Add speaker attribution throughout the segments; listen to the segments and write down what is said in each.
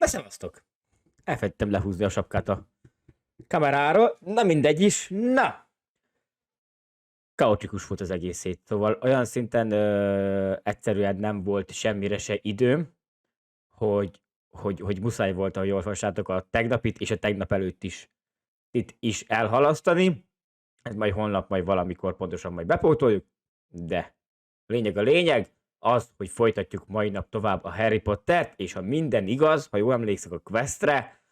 Speaker 1: Na szevasztok! Elfelejtettem lehúzni a sapkát a kameráról. Na mindegy is. Na! Kaotikus volt az egész szét. Szóval olyan szinten egyszerűen nem volt semmire se időm, hogy muszáj volt, ahogy olvassátok, a tegnapit és a tegnap előtt is itt is elhalasztani. Ez majd holnap, majd valamikor pontosan majd bepótoljuk, de a lényeg az, hogy folytatjuk mai nap tovább a Harry Pottert, és ha minden igaz, ha jól emlékszek a questre,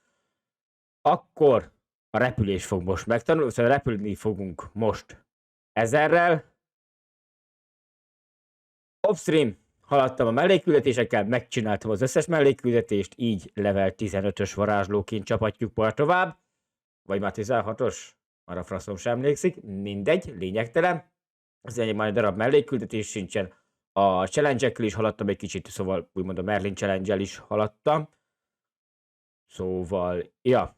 Speaker 1: akkor a repülés fog most megtanulni, szóval repülni fogunk most 1000-rel. Offstream haladtam a mellékküldetésekkel, megcsináltam az összes mellékküldetést, így level 15-ös varázslóként csapatjuk már tovább, vagy már 16-os, már a fraszom sem emlékszik, mindegy, lényegtelen. Az egy már darab mellékküldetés sincsen. A challenge-ekkel is haladtam egy kicsit, szóval úgymond a Merlin challenge-el is haladtam. Szóval, ja,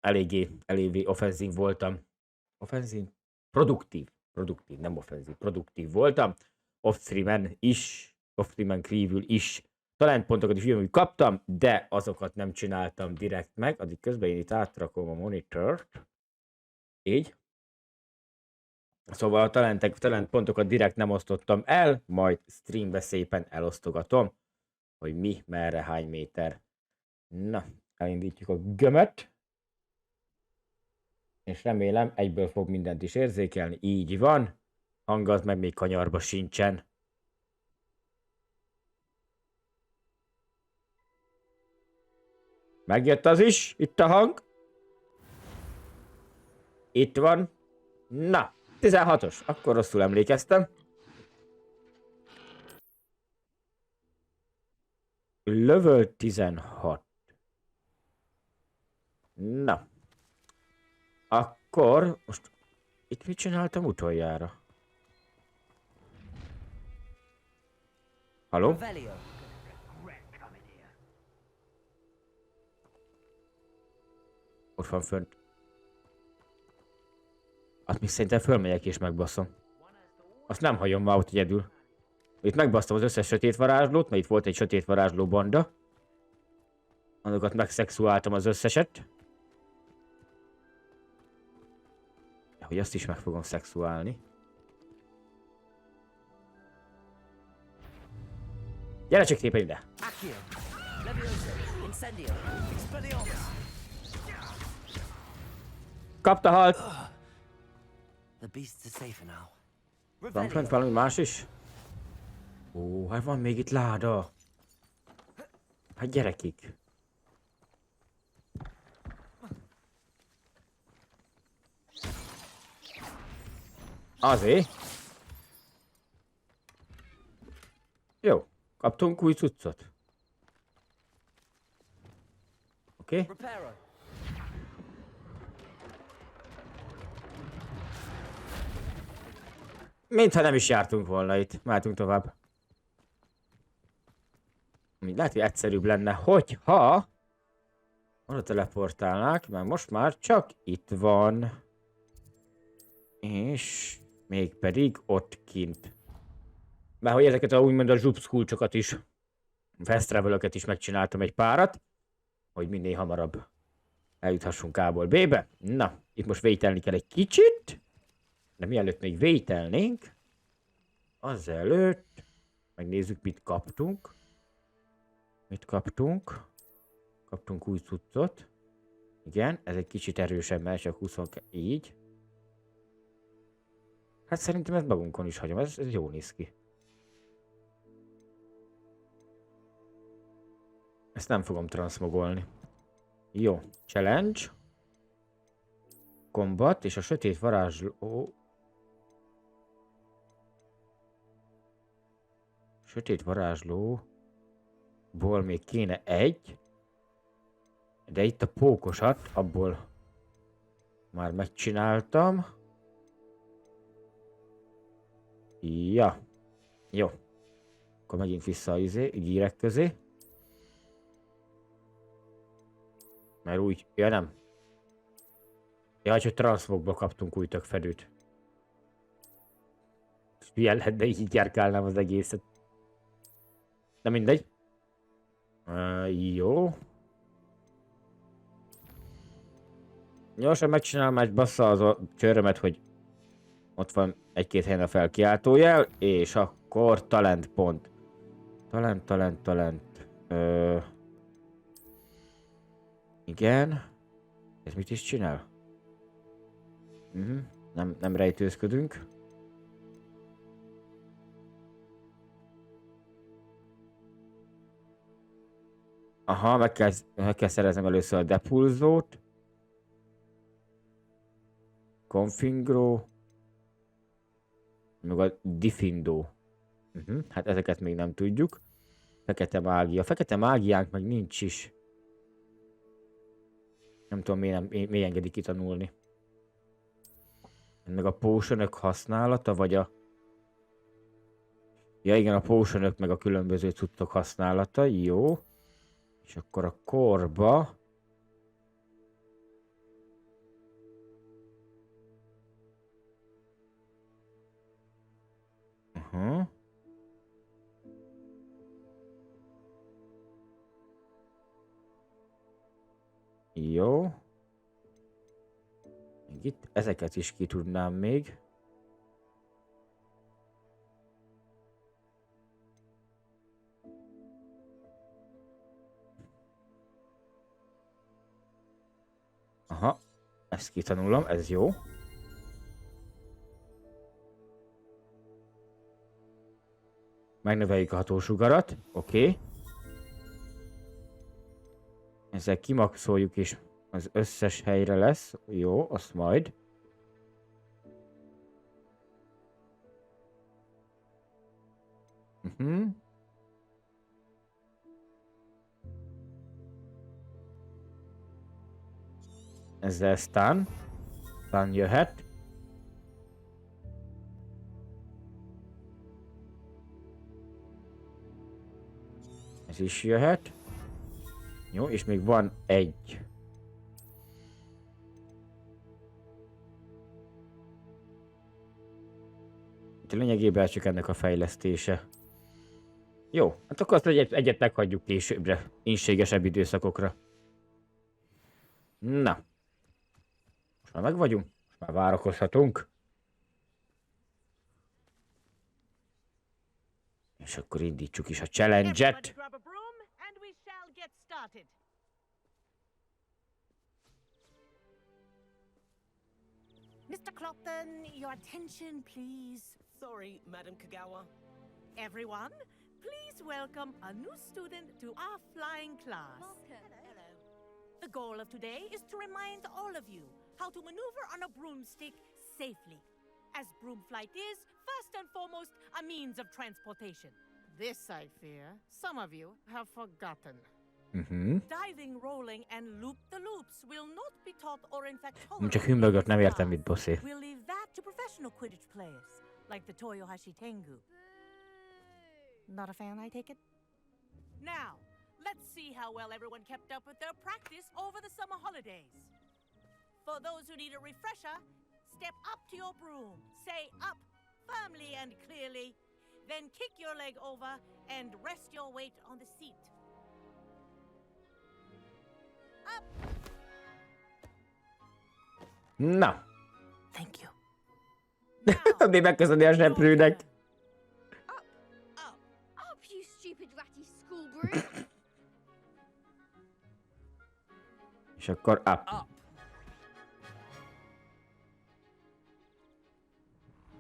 Speaker 1: eléggé offenzív voltam. Offenzív? Produktív, nem offenzív, produktív voltam. Off-streamen kívül is talentpontokat is ugyanúgy kaptam, de azokat nem csináltam direkt meg, addig közben én itt átrakom a monitort. Így. Szóval a talentpontokat direkt nem osztottam el, majd streambe szépen elosztogatom, hogy mi, merre, hány méter. Na, elindítjuk a gömöt. És remélem egyből fog mindent is érzékelni. Így van. Hang az meg még kanyarba sincsen. Megjött az is. Itt a hang. Itt van. Na, 16-os. Akkor rosszul emlékeztem. Level 16. Na. Akkor most itt mit csináltam utoljára? Halló? Ott van fönt. Azt még szerintem fölmegyek és megbaszom. Azt nem hagyom már ott egyedül. Itt megbasztam az összes sötét varázslót, mert itt volt egy sötét varázsló banda. Azokat megszexuáltam az összeset. Hogy azt is meg fogom szexuálni. Gyere csak szépen ide! Kapta halt! Van fönt valami más is? Ó, hát van még itt láda. Hát gyerekik. Azért. Jó, kaptunk új cuccot. Oké. Okay. Mintha nem is jártunk volna itt. Mehetünk tovább. Lehet, hogy egyszerűbb lenne, hogyha oda teleportálnák, mert most már csak itt van. És mégpedig ott kint. Mert hogy ezeket a úgymond a zsupsz kulcsokat is, fast travel-öket is megcsináltam egy párat, hogy minél hamarabb eljuthassunk A-ból B-be. Na, itt most vételni kell egy kicsit, de mielőtt még vételnénk, azelőtt megnézzük, mit kaptunk. Mit kaptunk? Kaptunk új cuccot. Igen, ez egy kicsit erősebb, mert csak 22, így. Hát szerintem ezt magunkon is hagyom, ez jól néz ki. Ezt nem fogom transmogolni. Jó, challenge. Combat és a sötét varázsló. Sötét varázslóból még kéne egy. De itt a pókosat, abból már megcsináltam. Ja. Jó. Akkor megint vissza a gírek közé. Mert úgy... Ja nem. Ja, hogy transmogba kaptunk új tökfedőt. Milyen lenne, így járkálnám az egészet. De mindegy. Jó. Gyorsan megcsinálom, mert bassza az a csőrömet, hogy ott van egy-két helyen a felkiáltójel, és akkor talent pont. Talent. Igen. Ez mit is csinál? Nem rejtőzködünk. Aha, meg kell szereznem először a depulzót. Confingro. Meg a Diffindo. Hát ezeket még nem tudjuk. Fekete mágia. Fekete mágiánk meg nincs is. Nem tudom, miért engedik kitanulni. Meg a potionok használata, vagy a... Ja igen, a potionok meg a különböző cuccok használata. Jó. És akkor a korba... Jó. Itt ezeket is ki tudnám még. Aha, ezt kitanulom, ez jó. Megnöveljük a hatósugarat, oké. Ezzel kimaxoljuk és az összes helyre lesz. Jó, azt majd. Ezzel stun jöhet. Ez is jöhet. Jó, és még van egy. Itt lényegében csak ennek a fejlesztése. Jó, hát akkor azt egyet meghagyjuk későbbre, ínségesebb időszakokra. Na. Most már meg vagyunk, most már várakozhatunk. És akkor indítsuk is a challenge-et.
Speaker 2: Mr. Clopton, your attention, please.
Speaker 3: Sorry, Madam Kagawa.
Speaker 2: Everyone, please welcome a new student to our flying class.
Speaker 3: Hello.
Speaker 2: The goal of today is to remind all of you how to maneuver on a broomstick safely, as broom flight is, first and foremost, a means of transportation. This, I fear, some of you have forgotten. Diving, rolling, and loop-the-loops will not be taught or in fact tolerated.
Speaker 1: Csak hümmögök, nem értem, mit bosszé.
Speaker 2: We'll leave that to professional Quidditch players, like the Toyohashi Tengu. Not a fan, I take it? Now, let's see how well everyone kept up with their practice over the summer holidays. For those who need a refresher, step up to your broom, say up firmly and clearly, then kick your leg over and rest your weight on the seat. Up!
Speaker 1: Na.
Speaker 2: Thank you.
Speaker 1: Még megköszönni a seprűnek.
Speaker 4: Up, you stupid ratty schoolbroom.
Speaker 1: És akkor up.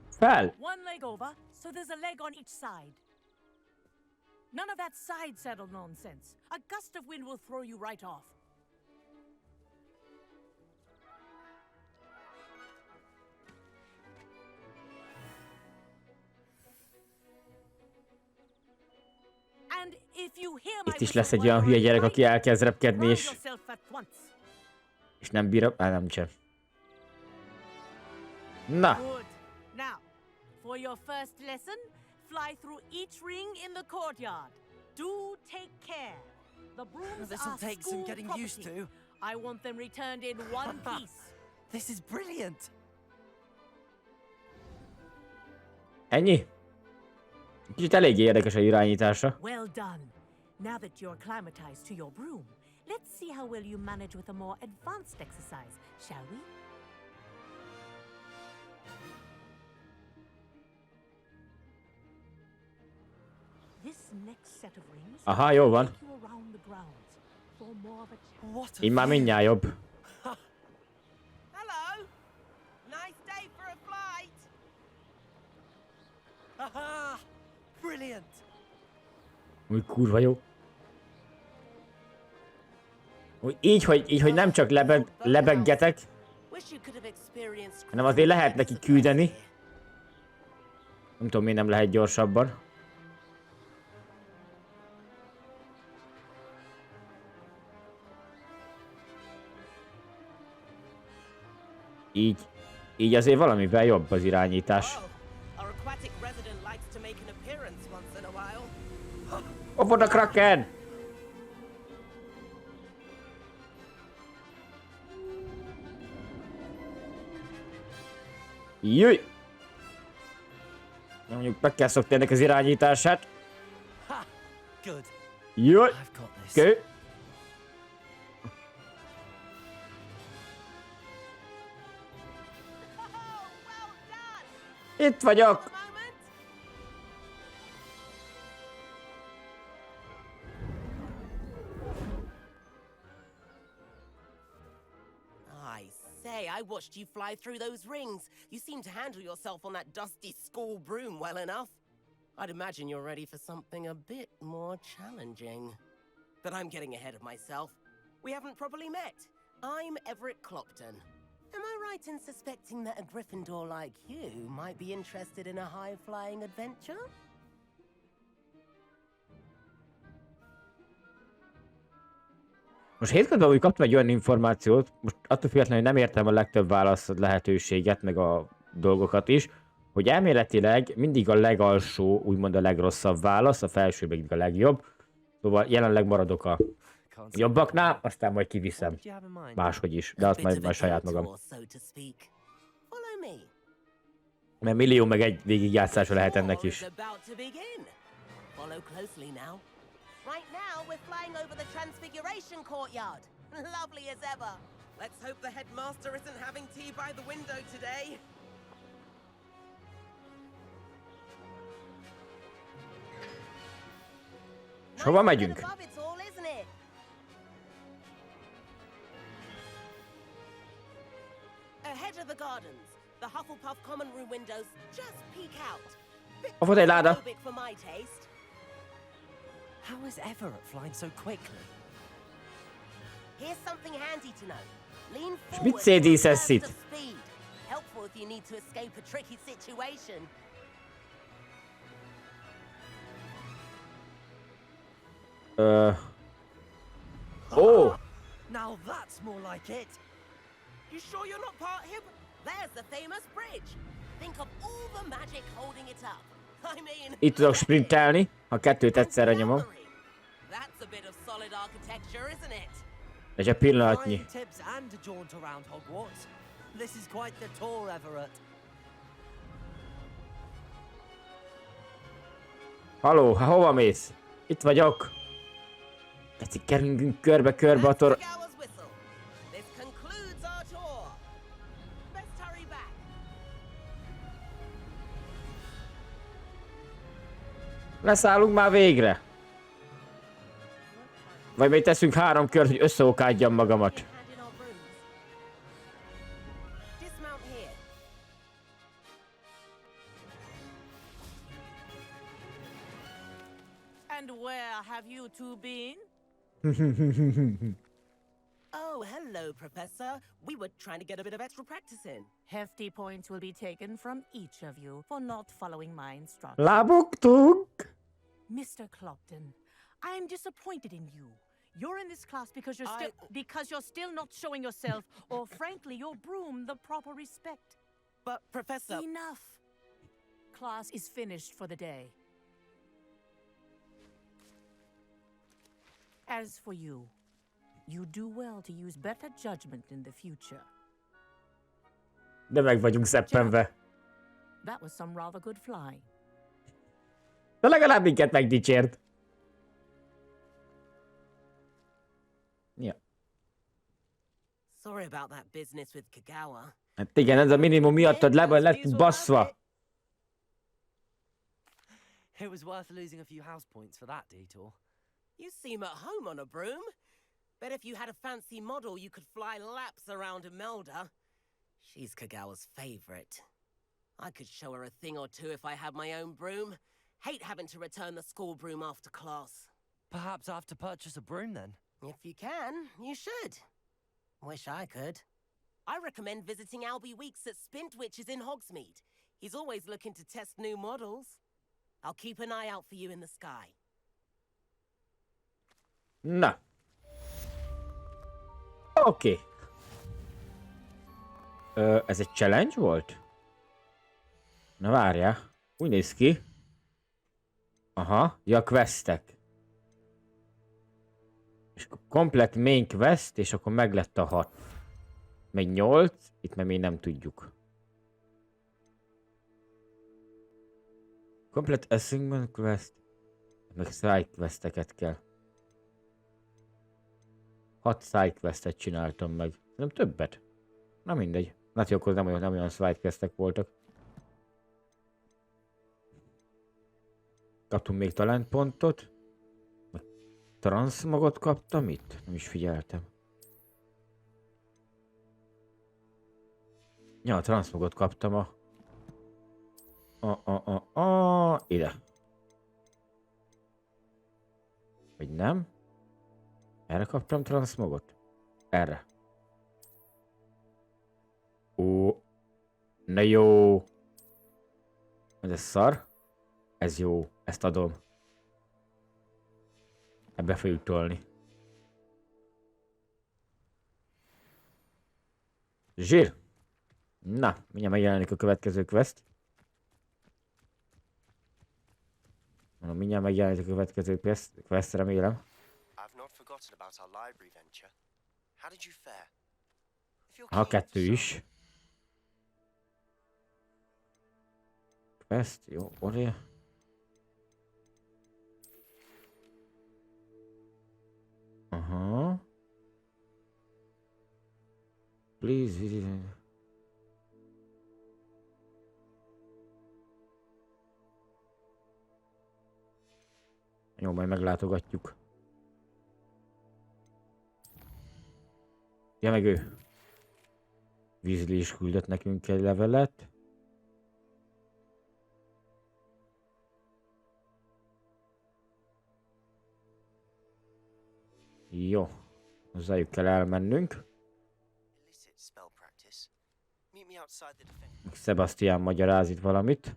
Speaker 1: Fel!
Speaker 2: One leg over, so there's a leg on each side. None of that side saddle nonsense. A gust of wind will throw you right off. And if you hear my
Speaker 1: Itt is lesz egy olyan hülye gyerek, aki elkezd repkedni,
Speaker 2: rouse
Speaker 1: és
Speaker 2: yourself at once.
Speaker 1: nem bírom. Nem sem. Na.
Speaker 2: Good. Now, for your first lesson, fly through each ring in the courtyard. Do take care. The brooms
Speaker 3: This'll
Speaker 2: are
Speaker 3: take some
Speaker 2: school
Speaker 3: getting
Speaker 2: property.
Speaker 3: used to.
Speaker 2: I want them returned in one piece.
Speaker 3: This is brilliant.
Speaker 1: Ennyi? Kicsit eléggé érdekes a irányítása.
Speaker 2: Well done. Now that you're acclimatized to your broom, let's see how well you manage with a more advanced exercise, shall we? This next set of rings
Speaker 1: Aha, jó van.
Speaker 2: take you around the grounds for more of a challenge.
Speaker 3: What a
Speaker 1: Így már
Speaker 3: view.
Speaker 1: mindjárt jobb.
Speaker 3: Hello. Nice day for a flight. Haha. Brilliant.
Speaker 1: Úgy kurva jó. Úgy így, hogy nem csak lebeggetek,
Speaker 3: Wish you could have experienced
Speaker 1: hanem azért lehet neki küldeni. Nem tudom, miért nem lehet gyorsabban. Így azért valamivel jobb az irányítás.
Speaker 3: Oh, our aquatic resident likes to make an appearance once in a while.
Speaker 1: Ott van a Kraken! Jöjj! Mondjuk meg kell szokni ennek az irányítását.
Speaker 3: Ha! Good.
Speaker 1: Jöjj!
Speaker 3: I've got this.
Speaker 1: Oké.
Speaker 3: Oh, well done.
Speaker 1: Itt vagyok!
Speaker 3: A moment. I say, I watched you fly through those rings. You seem to handle yourself on that dusty school broom well enough. I'd imagine you're ready for something a bit more challenging. But I'm getting ahead of myself. We haven't properly met. I'm Everett Clopton. Am I right in suspecting that a Gryffindor like you might be interested in a high-flying adventure?
Speaker 1: Most hétköznap úgy kaptam egy olyan információt, most attól függetlenül nem értem a legtöbb választ lehetőséget, meg a dolgokat is, hogy elméletileg mindig a legalsó, úgymond a legrosszabb válasz, a felső mindig a legjobb. Szóval jelenleg maradok a jobbaknál, aztán majd kiviszem máshogy is, de azt majd saját magam.
Speaker 3: Follow me.
Speaker 1: Mert millió meg egy végigjátszása lehet ennek is.
Speaker 3: About to begin. Follow closely now. Right now, we're flying over the Transfiguration Courtyard. Lovely as ever. Let's hope the headmaster isn't having tea by the window today.
Speaker 1: És hova megyünk?
Speaker 3: Nice above it all, isn't it? Ahead of the gardens, the Hufflepuff common room windows just peek out. Bit
Speaker 1: A fotelláda.
Speaker 3: claustrophobic for my taste.
Speaker 5: How is Everett flying so quickly?
Speaker 3: Here's something handy to know. Lean
Speaker 1: mit
Speaker 3: forward for a
Speaker 1: szédíszesz
Speaker 3: burst
Speaker 1: itt?
Speaker 3: of speed. Helpful if you need to escape a tricky situation.
Speaker 1: Ó!
Speaker 5: Now that's more like it.
Speaker 3: You sure you're not part hip? There's the famous bridge. Think of all the magic holding it up. I mean,
Speaker 1: Itt tudok sprintelni, ha kettőt egyszerre nyomom.
Speaker 3: Gallery. That's a bit of solid architecture, isn't it?
Speaker 1: És egy pillanatnyi.
Speaker 5: Flying tips and a jaunt around Hogwarts. This is quite the tour, Everett.
Speaker 1: Haló, hova mész? Itt vagyok. Tetszik, kerülünk körbe-körbe a tor...
Speaker 3: That's Gower's whistle. This concludes our tour. Best hurry back.
Speaker 1: Leszállunk már végre. Vagy még teszünk 3 kört, hogy összeokádjam magamat.
Speaker 3: Hand in our brooms. Dismount here.
Speaker 2: And where have you two been?
Speaker 3: Oh, hello, Professor. We were trying to get a bit of extra practice in.
Speaker 2: Hefty points will be taken from each of you for not following my instructions.
Speaker 1: Lábogtunk!
Speaker 2: Mr. Clopton, I am disappointed in you. You're in this class because you're still not showing yourself, or frankly, your broom the proper respect.
Speaker 3: But, Professor...
Speaker 2: Enough. Class is finished for the day. As for you, you do well to use better judgment in the future.
Speaker 1: De meg vagyunk szeppenve.
Speaker 2: That was some rather good flying.
Speaker 1: De legalább minket megdicsért. Ja.
Speaker 3: Sorry about that business with Kagawa.
Speaker 1: Hát igen, ez a minimum miattad lett baszva.
Speaker 5: It was worth losing a few house points for that detour.
Speaker 3: You seem at home on a broom. Bet if you had a fancy model, you could fly laps around Imelda. She's Kagawa's favorite. I could show her a thing or two if I had my own broom. Hate having to return the school broom after class.
Speaker 5: Perhaps I have to purchase a broom then.
Speaker 3: If you can, you should. Wish I could. I recommend visiting Albie Weeks at Spintwitches in Hogsmeade. He's always looking to test new models. I'll keep an eye out for you in the sky.
Speaker 1: Na. Oké. Ez egy challenge volt? Na várjál. Úgy néz ki. Aha. Ja, questek. És akkor komplet main quest, és akkor meglett a 6. Meg 8. Itt meg még nem tudjuk. Komplet assignment quest. Meg side questeket kell. 6 side questet csináltam meg. Nem többet. Na mindegy. Hát jó, akkor nem olyan side questek voltak. Kaptunk még talentpontot. Meg transmagot kaptam itt? Nem is figyeltem. Ja, transmagot kaptam ide. Vagy nem? Erre kaptam transmogot? Erre. Ó. Na jó. Ez szar. Ez jó. Ezt adom. Ebbe fogjuk tolni. Zsír. Na, mindjárt megjelenik a következő quest. Mindjárt megjelenik a következő quest, remélem. Ha, 2 is. Quest, jó, oré. Aha. Please visit. Jó, majd meglátogatjuk. Ja, meg ő. Weasley is küldött nekünk egy levelet. Jó. Hozzájuk kell elmennünk. Sebastian magyaráz itt valamit.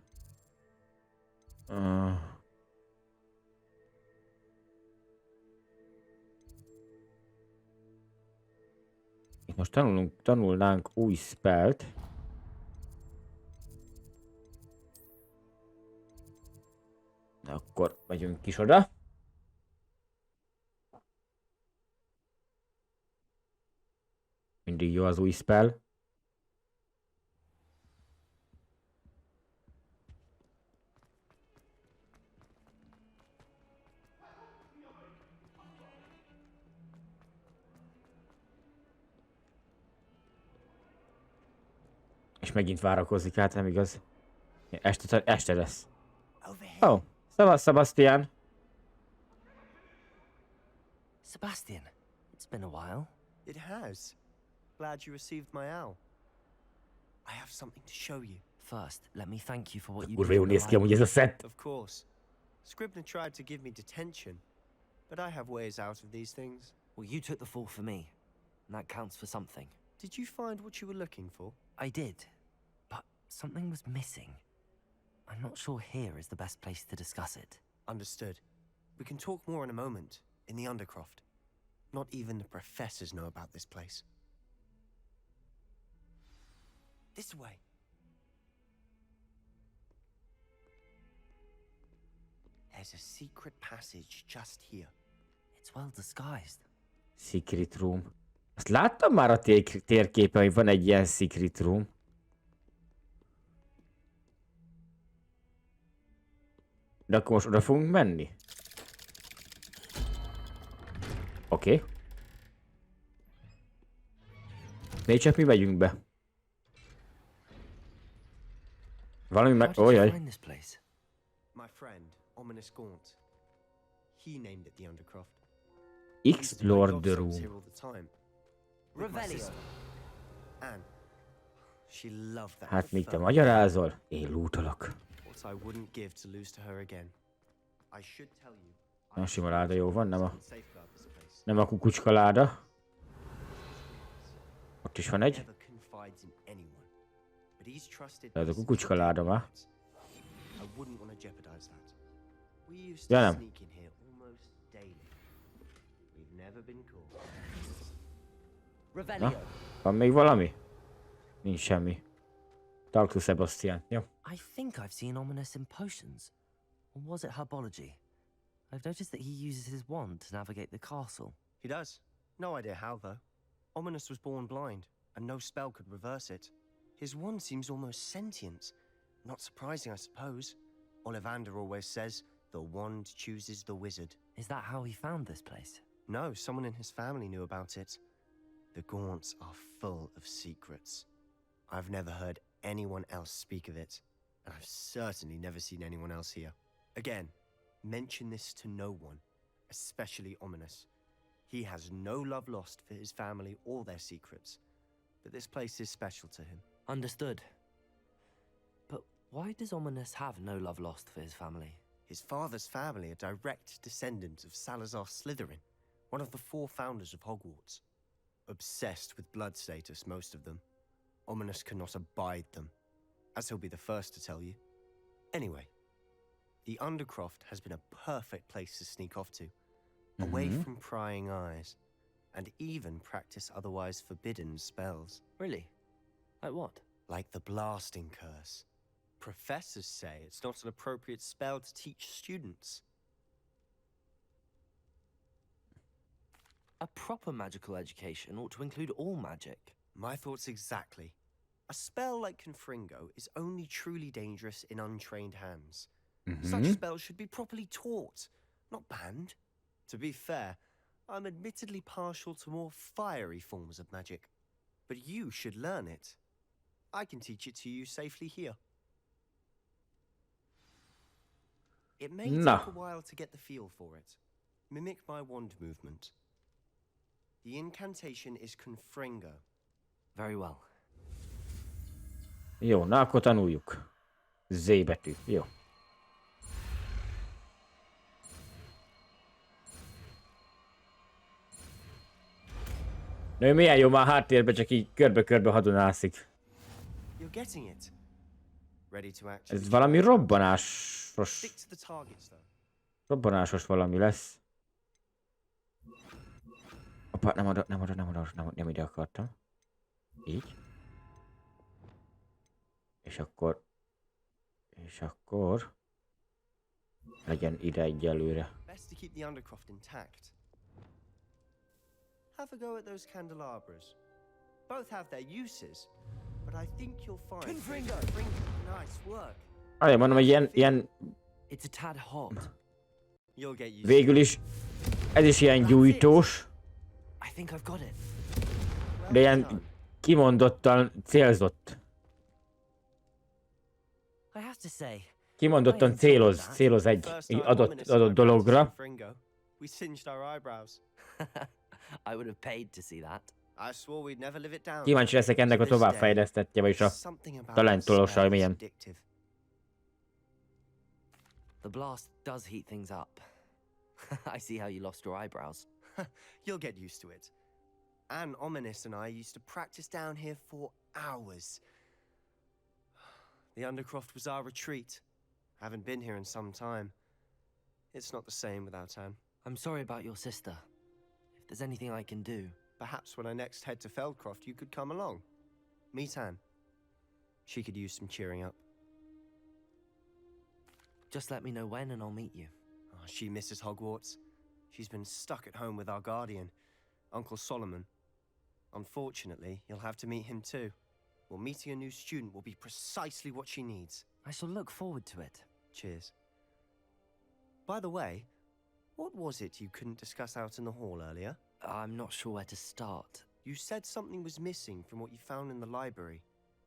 Speaker 1: Itt most tanulnánk új spellt. Na akkor megyünk is oda. Mindig jó az új spell. És megint várakozik, hát nem igaz. Este lesz. Oh, szevasz, Sebastian.
Speaker 5: Sebastian, it's been a while.
Speaker 6: It has. Glad you received my owl. I have something to show you.
Speaker 5: First, let me thank you for what you
Speaker 1: Kurva
Speaker 5: did.
Speaker 1: jól néz ki amúgy ez a set.
Speaker 6: Of course. Scribner tried to give me detention, but I have ways out of these things.
Speaker 5: Well, you took the fall for me, and that counts for something.
Speaker 6: Did you find what you were looking for?
Speaker 5: I did, but something was missing. I'm not sure here is the best place to discuss it.
Speaker 6: Understood. We can talk more in a moment, in the Undercroft. Not even the professors know about this place. This way. There's a secret passage just here.
Speaker 5: It's well disguised.
Speaker 1: Secret room. Azt láttam már a térképen, hogy van egy ilyen secret room. De akkor most oda fogunk menni? Oké. Még csak mi megyünk be. Valami
Speaker 5: How
Speaker 1: meg...
Speaker 5: did you
Speaker 1: Ojaj.
Speaker 5: find this place?
Speaker 6: My friend, Ominous Gaunt. He named it the Undercroft.
Speaker 1: Explore the
Speaker 6: Here
Speaker 1: room.
Speaker 6: all the time. With my
Speaker 5: Revelio.
Speaker 6: sister, Anne. She loved that.
Speaker 1: Hát míg te
Speaker 6: fur.
Speaker 1: magyarázol, én lootolok.
Speaker 6: What I wouldn't give to lose to her again. I should tell you.
Speaker 1: Na, sima láda jó van, nem a...
Speaker 6: Safeguard this place.
Speaker 1: Nem a kukucska láda. Ott is van egy.
Speaker 6: Never confides in anyone. But he's trusted.
Speaker 1: Ez a
Speaker 6: us
Speaker 1: kukucska láda már.
Speaker 6: I wouldn't want to jeopardize that. We used
Speaker 1: Ja,
Speaker 6: to
Speaker 1: nem.
Speaker 6: sneak in here almost daily. We've never been caught.
Speaker 5: Revelio.
Speaker 1: Van még valami? Nincs semmi. Talk to Sebastian. Jó.
Speaker 5: I think I've seen Ominous in potions. Or was it herbology? I've noticed that he uses his wand to navigate the castle.
Speaker 6: He does. No idea how, though. Ominous was born blind, and no spell could reverse it. His wand seems almost sentient. Not surprising, I suppose. Ollivander always says, the wand chooses the wizard.
Speaker 5: Is that how he found this place?
Speaker 6: No, someone in his family knew about it. The Gaunts are full of secrets. I've never heard anyone else speak of it, and I've certainly never seen anyone else here. Again, mention this to no one, especially Ominous. He has no love lost for his family or their secrets, but this place is special to him.
Speaker 5: Understood. But why does Ominous have no love lost for his family?
Speaker 6: His father's family are direct descendants of Salazar Slytherin, one of the 4 founders of Hogwarts. Obsessed with blood status, most of them. Ominous cannot abide them, as he'll be the first to tell you. Anyway, the Undercroft has been a perfect place to sneak off to, away from prying eyes, and even practice otherwise forbidden spells.
Speaker 5: Really? Like what?
Speaker 6: Like the blasting curse. Professors say it's not an appropriate spell to teach students.
Speaker 5: A proper magical education ought to include all magic.
Speaker 6: My thoughts exactly. A spell like Confringo is only truly dangerous in untrained hands. Such spells should be properly taught, not banned. To be fair, I'm admittedly partial to more fiery forms of magic, but you should learn it. I can teach it to you safely here. It may
Speaker 1: No.
Speaker 6: take a while to get the feel for it. Mimic my wand movement. The incantation is Confringo.
Speaker 5: Very well.
Speaker 1: Jó, na akkor tanuljuk. Z betű. Jó. Nő, milyen jó már háttérbe, csak így körbe-körbe hadonászik.
Speaker 6: You're getting it. Ready to act.
Speaker 1: Ez valami robbanásos...
Speaker 6: Stick to the targets, though.
Speaker 1: Robbanásos valami lesz. Opa, nem ide akartam. Így. És akkor... Legyen ide egyelőre.
Speaker 6: Best to keep the Undercroft intact. Have a go at those candelabras. Both have their uses, but I think you'll find
Speaker 5: Confringo!
Speaker 6: Nice work.
Speaker 1: Azért mondom, hogy ilyen
Speaker 5: It's a tad hot.
Speaker 6: You'll get used
Speaker 1: végül is ez is ilyen gyújtós,
Speaker 5: I think I've got it.
Speaker 1: de ilyen kimondottan célzott.
Speaker 5: I have to say,
Speaker 1: Kimondottan céloz egy adott dologra.
Speaker 6: We singed our eyebrows.
Speaker 5: I would have paid to see that.
Speaker 6: I swore we'd never live it down.
Speaker 1: Kíváncsi leszek ennek a továbbfejlesztettje, vagyis a
Speaker 6: Something about
Speaker 1: talentolósa,
Speaker 6: that spell is
Speaker 1: milyen.
Speaker 6: addictive.
Speaker 5: The blast does heat things up. I see how you lost your eyebrows.
Speaker 6: You'll get used to it. Anne, Ominous, and I used to practice down here for hours. The Undercroft was our retreat. Haven't been here in some time. It's not the same without Anne.
Speaker 5: I'm sorry about your sister. If there's anything I can do.
Speaker 6: Perhaps when I next head to Feldcroft, you could come along. Meet Anne. She could use some cheering up.
Speaker 5: Just let me know when and I'll meet you.
Speaker 6: Oh, she misses Hogwarts. She's been stuck at home with our guardian, Uncle Solomon. Unfortunately, you'll have to meet him too. Well, meeting a new student will be precisely what she needs.
Speaker 5: I shall look forward to it.
Speaker 6: Cheers. By the way, what was it you couldn't discuss out in the hall earlier?
Speaker 5: I'm not sure where to start.
Speaker 6: You said something was missing from what you found in the library.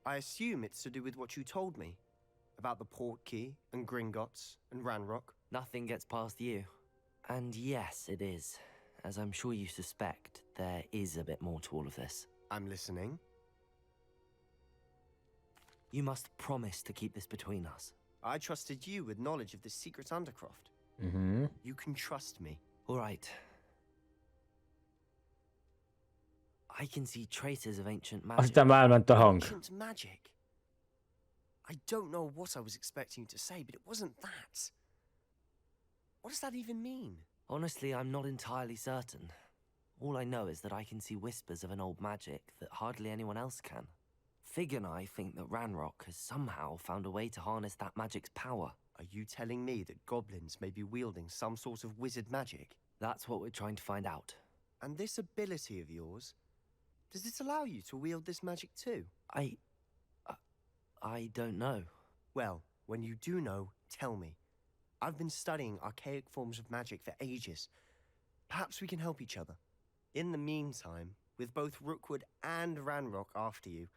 Speaker 6: I assume it's to do with what you told me about the port key and Gringotts and Ranrock.
Speaker 5: Nothing gets past you. And yes, it is. As I'm sure you suspect, there is a bit more to all of this.
Speaker 6: I'm listening.
Speaker 5: You must promise to keep this between us.
Speaker 6: I trusted you with knowledge of this secret undercroft.
Speaker 1: Mhm.
Speaker 6: You can trust me.
Speaker 5: All right. I can see traces of ancient magic.
Speaker 1: Aztán már elment a hang.
Speaker 6: Ancient magic. I don't know what I was expecting you to say, but it wasn't that. What does that even mean?
Speaker 5: Honestly, I'm not entirely certain. All I know is that I can see whispers of an old magic that hardly anyone else can. Fig and I think that Ranrock has somehow found a way to harness that magic's power.
Speaker 6: Are you telling me that goblins may be wielding some sort of wizard magic?
Speaker 5: That's what we're trying to find out.
Speaker 6: And this ability of yours, does it allow you to wield this magic too?
Speaker 5: I don't know.
Speaker 6: Well, when you do know, tell me. I've been studying archaic forms of magic for ages. Perhaps we can help each other. In the meantime, with both Rookwood and Ranrock after you,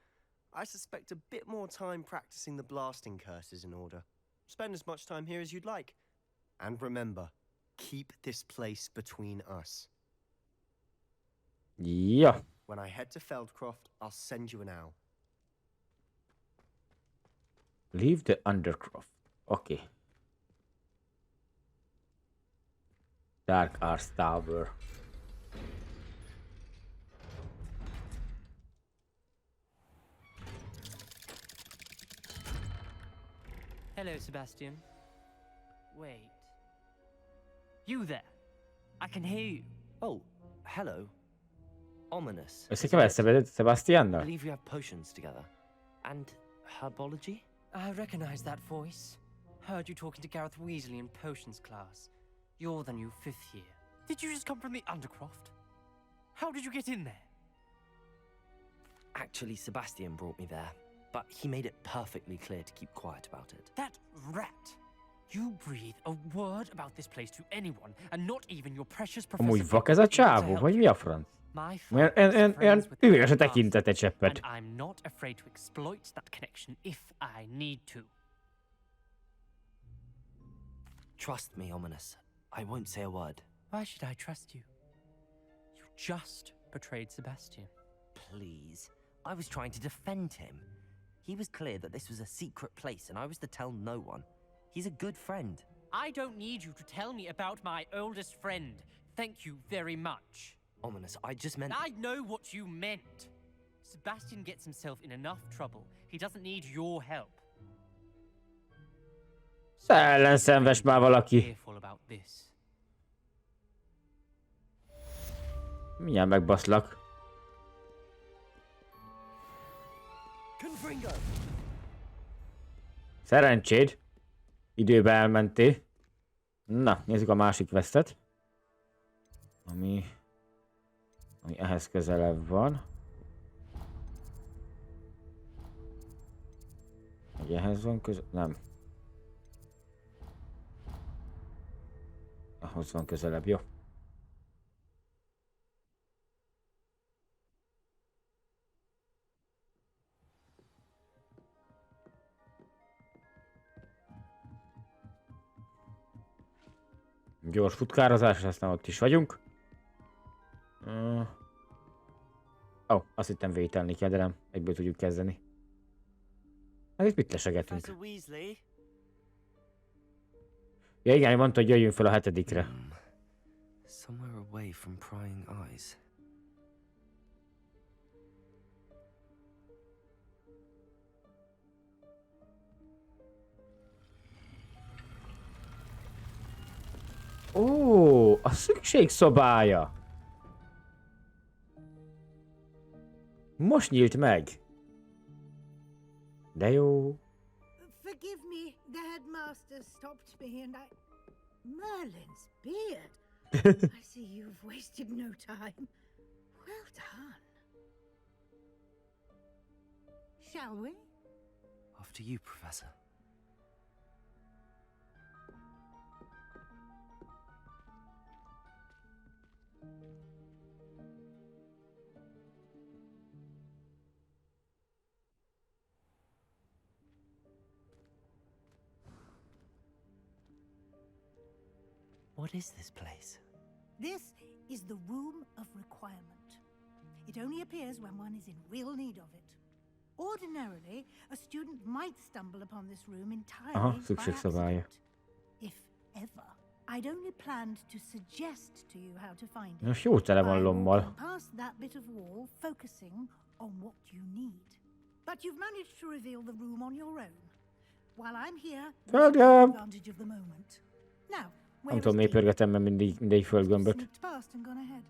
Speaker 6: I suspect a bit more time practicing the blasting curse is in order. Spend as much time here as you'd like. And remember, keep this place between us.
Speaker 1: Ja.
Speaker 6: When I head to Feldcroft, I'll send you an owl.
Speaker 1: Leave the undercroft. Oké. Dark Arts Tower.
Speaker 7: Hello, Sebastian. Wait. You there? I can hear you.
Speaker 5: Oh, hello. Ominous.
Speaker 1: Összekeversz
Speaker 5: I
Speaker 1: Sebastiannal?
Speaker 5: believe we have potions together. And herbology?
Speaker 7: I recognize that voice. Heard you talking to Gareth Weasley in potions class. You're the new 5th year. Did you just come from the Undercroft? How did you get in there?
Speaker 5: Actually, Sebastian brought me there, but he made it perfectly clear to keep quiet about it.
Speaker 7: That rat! You breathe a word about this place to anyone, and not even your precious professor.
Speaker 1: Amúgy vak ez a csávó, vagy mi a franc? Olyan üveges a tekintete cseppet.
Speaker 7: And I'm not afraid to exploit that connection if I need to.
Speaker 5: Trust me, Ominous. I won't say a word.
Speaker 7: Why should I trust you? You just betrayed Sebastian.
Speaker 5: Please. I was trying to defend him. He was clear that this was a secret place and I was to tell no one. He's a good friend.
Speaker 7: I don't need you to tell me about my oldest friend. Thank you very much.
Speaker 5: Ominous, I just meant...
Speaker 7: I know what you meant. Sebastian gets himself in enough trouble. He doesn't need your help.
Speaker 1: Ellenszenves már valaki.
Speaker 7: Careful about this.
Speaker 1: Mindjárt megbaszlak. Szerencséd. Időbe elmentél. Na, nézzük a másik vesztet. Ami ehhez közelebb van. Vagy ehhez van közelebb? Nem. Ahhoz van közelebb, jó. Gyors futkározás, és aztán ott is vagyunk. Azt hittem vételni kell, de nem. Egyből tudjuk kezdeni. Hát itt mit lesegetünk?
Speaker 3: Professor Weasley?
Speaker 1: Ja igen, mondta, hogy jöjjünk fel a 7-dikre.
Speaker 5: Somewhere away from prying eyes.
Speaker 1: Ó, a szükségszobája! Most nyílt meg. De jó.
Speaker 2: Forgive me, the headmaster stopped me and Merlin's beard. I see you've wasted no time. Well done. Shall we?
Speaker 5: After you, Professor. What is this place?
Speaker 2: This is the Room of Requirement. It only appears when one is in real need of it. Ordinarily, a student might stumble upon this room entirely by
Speaker 1: szükségszobája.
Speaker 2: accident. If ever. I'd only planned to suggest to you how to find it.
Speaker 1: Most jó tele van
Speaker 2: by
Speaker 1: lommal.
Speaker 2: walking past that bit of wall, focusing on what you need. But you've managed to reveal the room on your own. While I'm here, you take advantage of the moment. Now,
Speaker 1: Nem tudom, miért pörgetem, mert mindig földgömböt.
Speaker 2: sneaked past and gone ahead.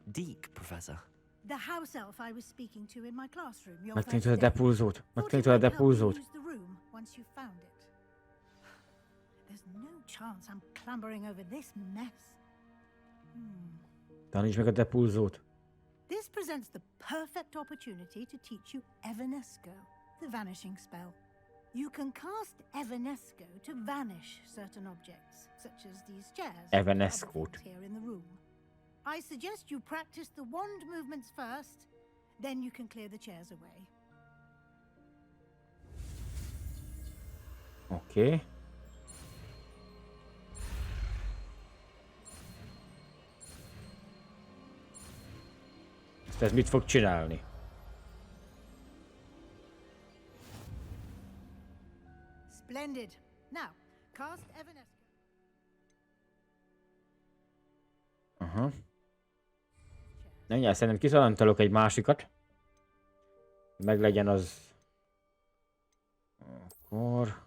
Speaker 5: Deke, Professor.
Speaker 2: The house elf I was speaking to in my classroom. Your
Speaker 1: Megtanítod a
Speaker 2: first day.
Speaker 1: depulzót.
Speaker 2: Thought
Speaker 1: Megtanítod a
Speaker 2: it might help you
Speaker 1: depulzót.
Speaker 2: use the room once you found it. There's no chance I'm clambering over this mess.
Speaker 1: Tanítsd meg a depulzót.
Speaker 2: This presents the perfect opportunity to teach you Evanesco, the vanishing spell. You can cast Evanesco to vanish certain objects, such as these chairs. and
Speaker 1: Evanesco.
Speaker 2: other things here in the room. I suggest you practice the wand movements first, then you can clear the chairs away.
Speaker 1: Oké. Ez mit fog csinálni?
Speaker 2: Splendid. Now, cast Evanesco.
Speaker 1: Aha. Mindjárt szerintem kiszalantalok egy másikat. Meglegyen az... Akkor...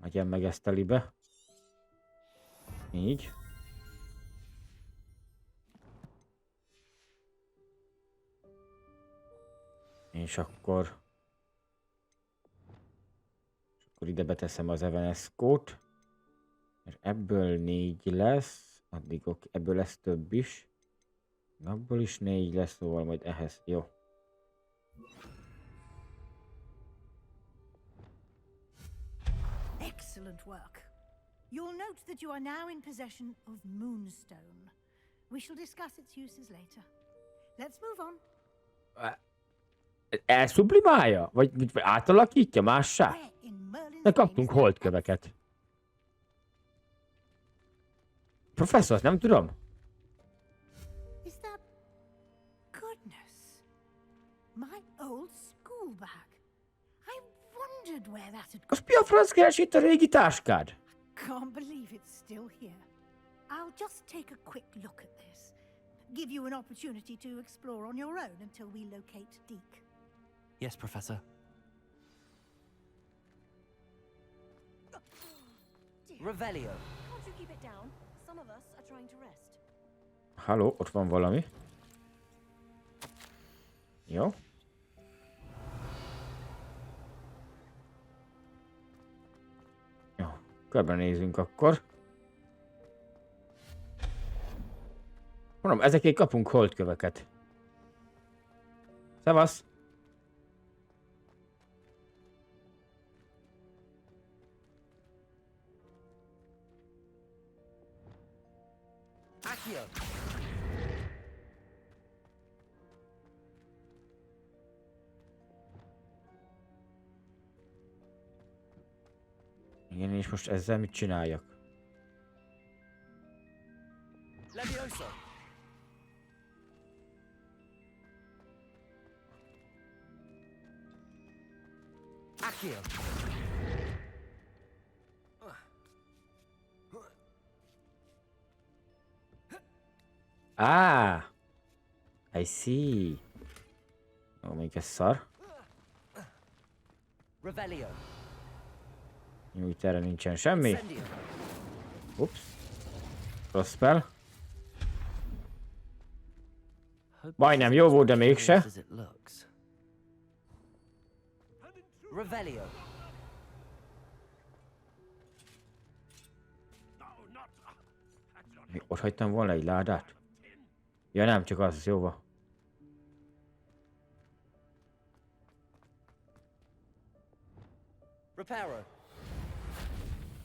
Speaker 1: Legyen meg ezt telibe. Így. És akkor ide beteszem az Evanesco-t. Mert ebből 4 lesz. Addig ebből lesz több is. Abból is 4 lesz, szóval majd ehhez. Jó.
Speaker 2: Excellent work. You'll note that you are now in possession of Moonstone. We shall discuss its uses later. Let's move on.
Speaker 1: Elszublimálja? Vagy átalakítja mássá?
Speaker 2: Where in Merlin's
Speaker 1: De
Speaker 2: name
Speaker 1: kaptunk
Speaker 2: is that
Speaker 1: holdköveket. Professzor, nem tudom.
Speaker 2: Is that... Goodness. My old school bag. I wondered where that had
Speaker 1: Az mi a franc keres itt a régi táskád?
Speaker 2: Can't believe it's still here. I'll just take a quick look at this. Give you an opportunity to explore on your own until we locate Deke.
Speaker 5: Yes, Professor. Revelio.
Speaker 4: Can't you keep it down? Some of us are trying to rest.
Speaker 1: Halló, ott van valami. Jó. Jó, körbenézünk akkor. Mondom, ezekért kapunk holdköveket. Szevasz!
Speaker 5: Accio.
Speaker 1: Igen, és most ezzel mit csináljak?
Speaker 5: Levioso. Accio.
Speaker 1: Ah! I see. Ó, még ez szar.
Speaker 5: Revelio.
Speaker 1: Jó, itt erre nincsen semmi.
Speaker 5: Incendio.
Speaker 1: Ups. Rossz spell. Majdnem jó volt, de mégse.
Speaker 5: As it looks. Revelio.
Speaker 1: Még ott hagytam volna egy ládát? Ja nem, csak az, jó van.
Speaker 5: Reparo.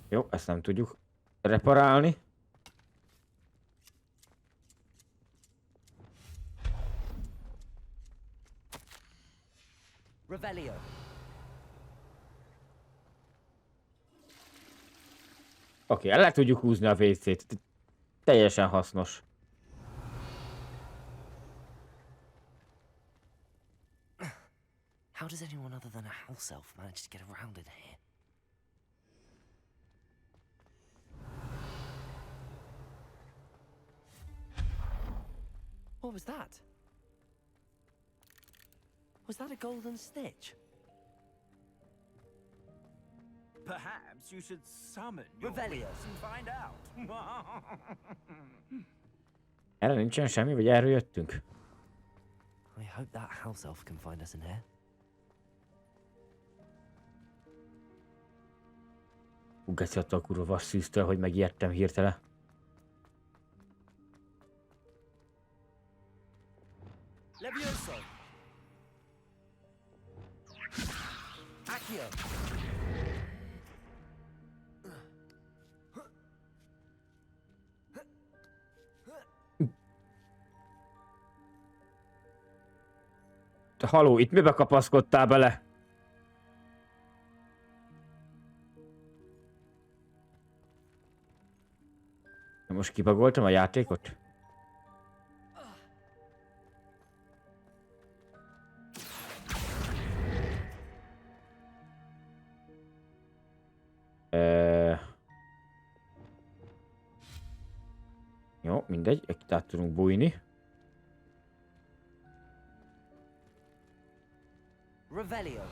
Speaker 1: Jó, ezt nem tudjuk reparálni.
Speaker 5: Revelio.
Speaker 1: Oké, el tudjuk húzni a WC-t. Teljesen hasznos.
Speaker 5: How does anyone other than a house elf manage to get around in here? What was that? Was that a golden stitch?
Speaker 8: Perhaps you should summon your
Speaker 5: Revelio.
Speaker 8: wits and find out.
Speaker 1: Erre nincsen semmi, vagy erről jöttünk?
Speaker 5: I hope that house elf can find us in here.
Speaker 1: Geci attól a kurva vasszűztől, hogy megijedtem hirtelen.
Speaker 8: Levioso!
Speaker 5: Accio!
Speaker 1: Te haló, itt mibe kapaszkodtál bele? Most kibagoltam a játékot? Jó, mindegy, itt át tudunk bújni.
Speaker 5: Revelio.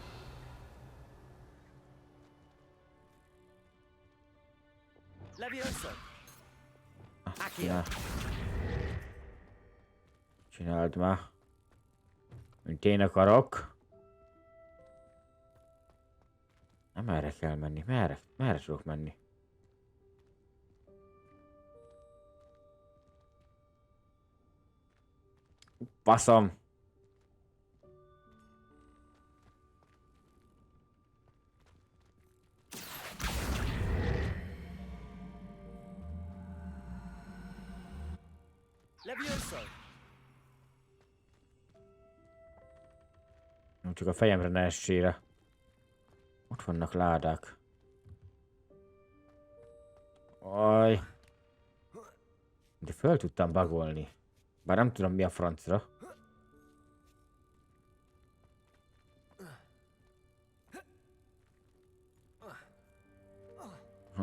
Speaker 8: Levioso!
Speaker 1: Csinál. Csináld már. Mint én akarok. Nem, merre kell menni? Merre tudok menni? Faszom!
Speaker 8: Levioso!
Speaker 1: Nem csak a fejemre ne essére. Ott vannak ládák. Aj. De föl tudtam bagolni. Bár nem tudom mi a francra.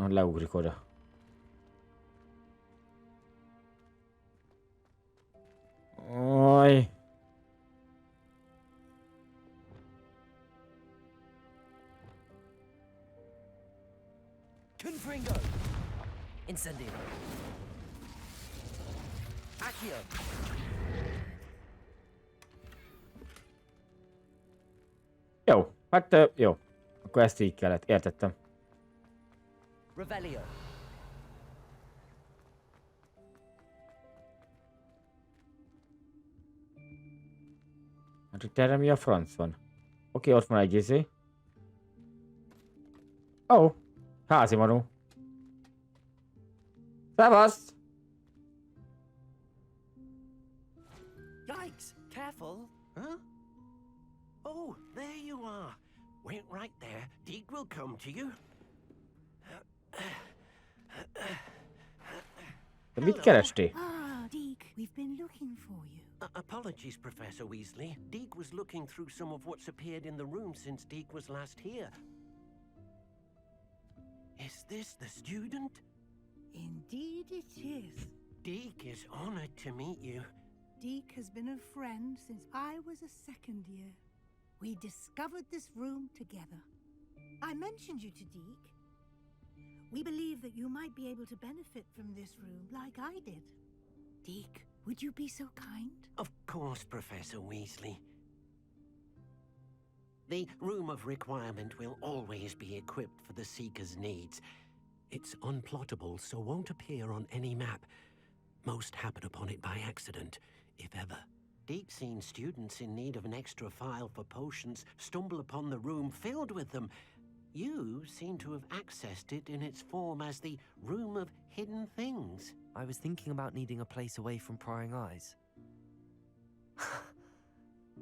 Speaker 1: Leugrik oda. Aj.
Speaker 5: Confringo! Incendio! Accio!
Speaker 1: Jó, hát jó. Akkor ezt így kellett, értettem.
Speaker 5: Revelio!
Speaker 1: Hát itt erre mi a franc van? Oké, ott van egy izé. Ó, házi manó. Szevasz!
Speaker 8: Yikes! Careful! Huh? Oh, there you are. Wait right there. Deke will come to you.
Speaker 1: De mit kerestél?
Speaker 2: Ah, Deke, we've been looking for you.
Speaker 8: Apologies, Professor Weasley. Deke was looking through some of what's appeared in the room since Deke was last here. Is this the student?
Speaker 2: Indeed it is.
Speaker 8: Deke is honored to meet you.
Speaker 2: Deke has been a friend since I was a second year. We discovered this room together. I mentioned you to Deke. We believe that you might be able to benefit from this room like I did. Deke, would you be so kind?
Speaker 8: Of course, Professor Weasley. The Room of Requirement will always be equipped for the Seeker's needs. It's unplottable, so won't appear on any map. Most happen upon it by accident, if ever. Deke's seen students in need of an extra file for potions stumble upon the room filled with them. You seem to have accessed it in its form as the Room of Hidden Things.
Speaker 5: I was thinking about needing a place away from prying eyes.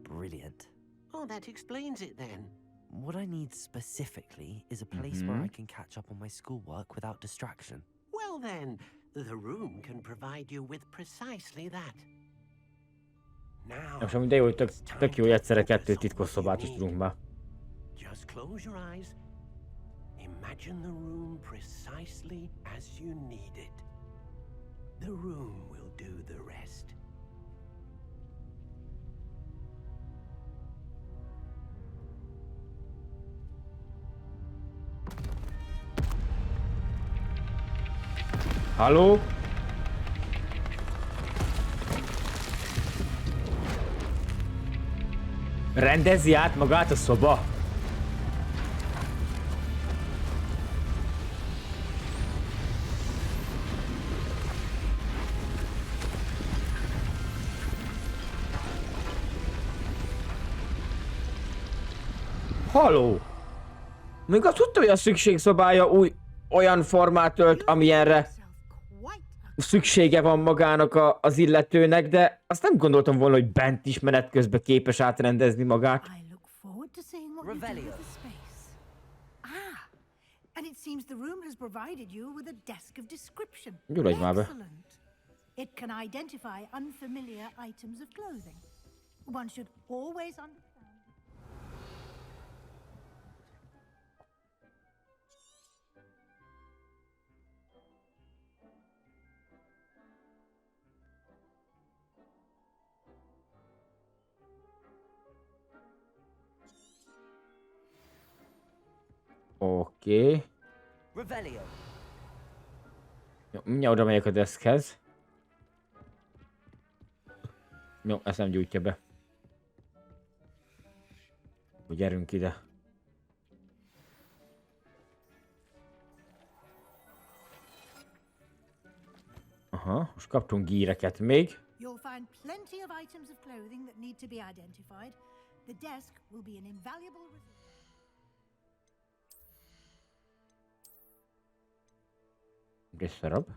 Speaker 5: Brilliant.
Speaker 8: Oh, that explains it then.
Speaker 5: What I need specifically is a place where I can catch up on my schoolwork without distraction.
Speaker 8: Well then, The room can provide you with precisely that. Now,
Speaker 1: És amúgy de jó, hogy
Speaker 8: it's time
Speaker 1: tök jó, hogy
Speaker 8: to
Speaker 1: egyszerre
Speaker 8: focus
Speaker 1: 2
Speaker 8: on
Speaker 1: titkos
Speaker 8: what you
Speaker 1: szobát is
Speaker 8: need.
Speaker 1: tudunk be.
Speaker 8: Just close your eyes. Imagine the room precisely as you need it. The room will do the rest.
Speaker 1: Halló? Rendezzi át magát a szoba? Halló? Még azt tudtam, hogy a szükségszobája olyan formát ölt, amilyenre szüksége van magának az illetőnek, de azt nem gondoltam volna, hogy bent is menet közben képes átrendezni magát.
Speaker 2: I look forward to seeing what you do with the space. Ah, and it seems the room has provided you with a desk of description.
Speaker 1: Gyurodj már be.
Speaker 2: Excellent. It can identify unfamiliar items of clothing. One should always understand.
Speaker 1: Oké.
Speaker 5: Revelio.
Speaker 1: Jó, mindjárt oda megyek a deszkhez. Jó, ezt nem gyújtja be. Úgy gyerünk ide. Aha, most kaptunk gíreket még.
Speaker 2: You'll find plenty of items of clothing that need to be identified. The desk will be an invaluable resource.
Speaker 1: Visszarab.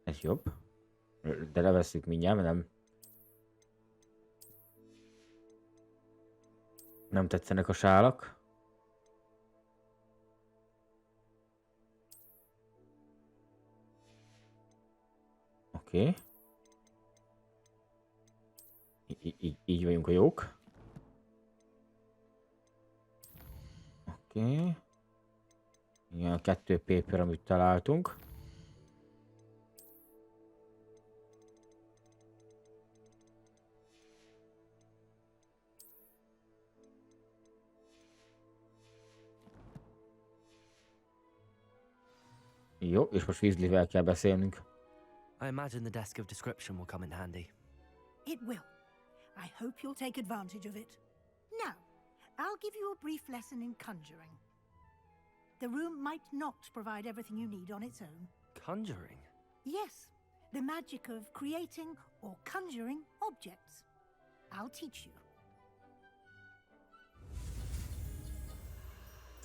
Speaker 1: Ez jobb. De levesszük mindjárt, mert nem tetszenek a sálak. Oké. Így vagyunk a jók. Oké. Igen, a 2 paper, amit találtunk. Jó, és most Weasleyvel kell beszélnünk.
Speaker 5: I imagine the desk of description will come in handy.
Speaker 2: It will. I hope you'll take advantage of it. Now, I'll give you a brief lesson in conjuring. The room might not provide everything you need on its own.
Speaker 5: Conjuring?
Speaker 2: Yes, the magic of creating or conjuring objects. I'll teach you.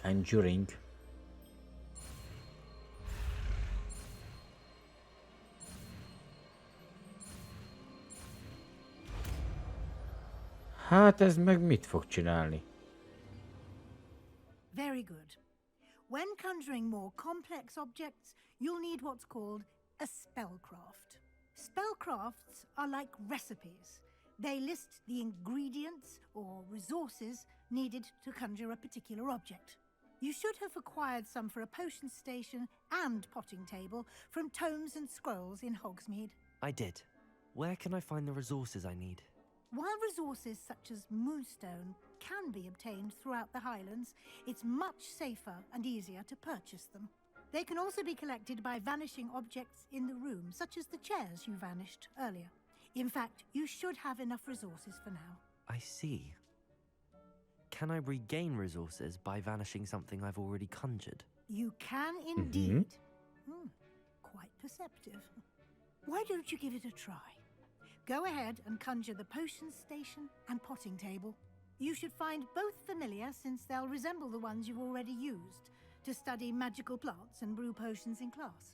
Speaker 1: Conjuring. Hát ez meg mit fog csinálni?
Speaker 2: Very good. When conjuring more complex objects, you'll need what's called a spellcraft. Spellcrafts are like recipes. They list the ingredients or resources needed to conjure a particular object. You should have acquired some for a potion station and potting table from tomes and scrolls in Hogsmeade.
Speaker 5: I did. Where can I find the resources I need?
Speaker 2: While resources such as moonstone can be obtained throughout the Highlands, it's much safer and easier to purchase them. They can also be collected by vanishing objects in the room, such as the chairs you vanished earlier. In fact, you should have enough resources for now.
Speaker 5: I see. Can I regain resources by vanishing something I've already conjured?
Speaker 2: You can indeed. Quite perceptive. Why don't you give it a try? Go ahead and conjure the potion station and potting table. You should find both familiar, since they'll resemble the ones you've already used to study magical plants and brew potions in class.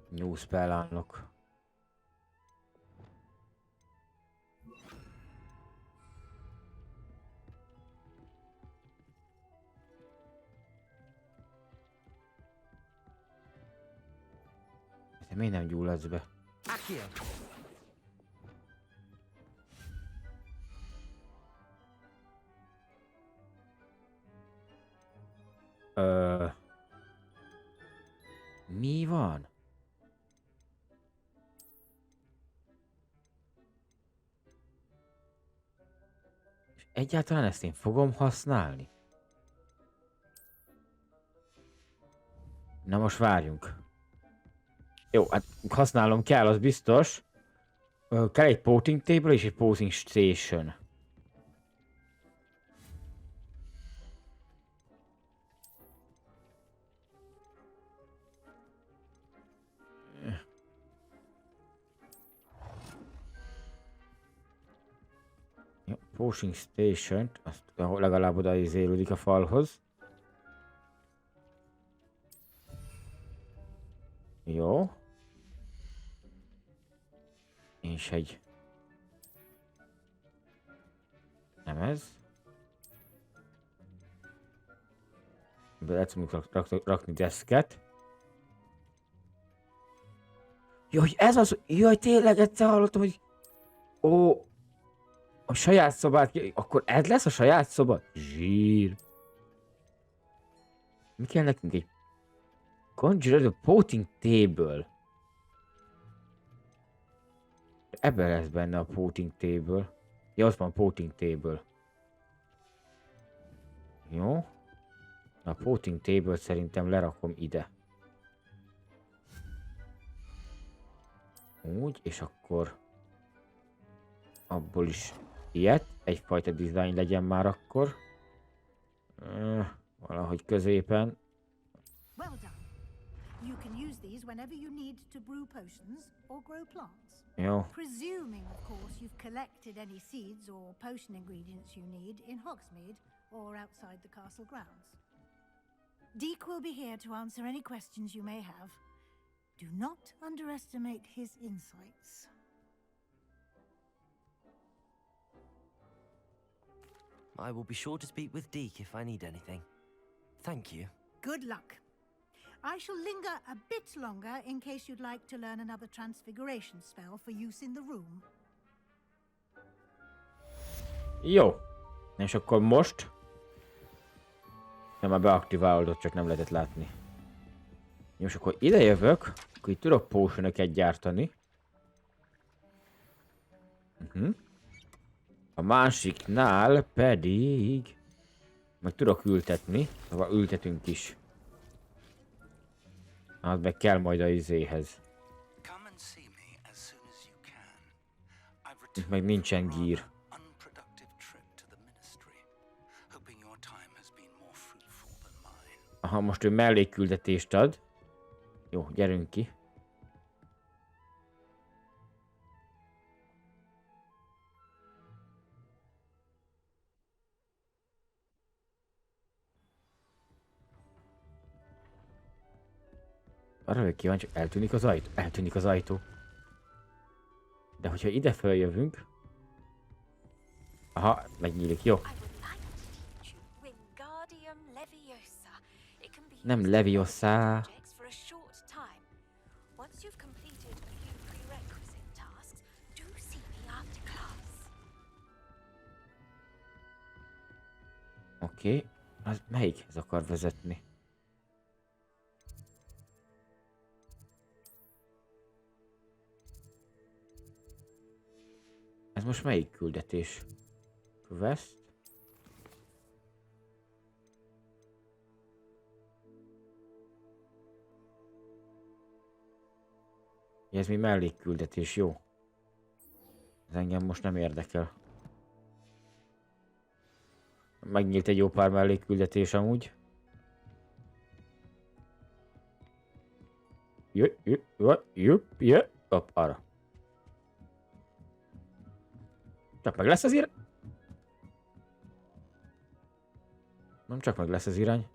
Speaker 1: New spell unlock. De miért nem gyulladsz be?
Speaker 7: Accio.
Speaker 1: Mi van? És egyáltalán ezt én fogom használni? Na most várjunk. Jó, hát használnom kell, az biztos. Kell egy poting table és egy posing station. Jó, posing station, azt legalább oda izélődik a falhoz. Jó. És egy... Nem ez. Be tudunk rakni deszket. Jaj, ez az... Jaj, tényleg egyszer hallottam, hogy... Ó... A saját szobát... Akkor ez lesz a saját szoba? Zsír. Mi kell nekünk egy... Conjured a poting table. Ebben lesz benne a poting table. Ja, ott van poting table. Jó. A poting table szerintem lerakom ide. Úgy, és akkor abból is ilyet. Egyfajta design legyen már akkor. Valahogy középen.
Speaker 9: Well done. You can use these whenever you need to brew potions or grow plants.
Speaker 1: Jó.
Speaker 9: Presuming, of course, you've collected any seeds or potion ingredients you need in Hogsmeade or outside the castle grounds. Deke will be here to answer any questions you may have. Do not underestimate his insights.
Speaker 5: I will be sure to speak with Deke if I need anything. Thank you.
Speaker 9: Good luck. I shall linger a bit longer in case you'd like to learn another transfiguration spell for use in the room.
Speaker 1: Jó. És akkor most... Nem, már beaktiválódott, csak nem lehetett látni. Jó, és akkor ide jövök, akkor itt tudok potionöket gyártani. A másiknál pedig... Meg tudok ültetni, szóval ültetünk is. Az meg kell majd a izéhez. Itt meg nincsen gír. Aha, most ő mellékküldetést ad. Jó, gyerünk ki. Arra vagyok kíváncsi, eltűnik az ajtó. Eltűnik az ajtó. De hogyha ide följövünk... Aha, megnyílik, jó. Nem Leviosa. Oké, az melyikhez akar vezetni? Ez most melyik küldetés? Quest? Ez mi mellékküldetés, jó? Ez engem most nem érdekel. Megnyílt egy jó pár mellékküldetés amúgy. Hopp, arra. Csak meg lesz az irány? Nem csak meg lesz az irány.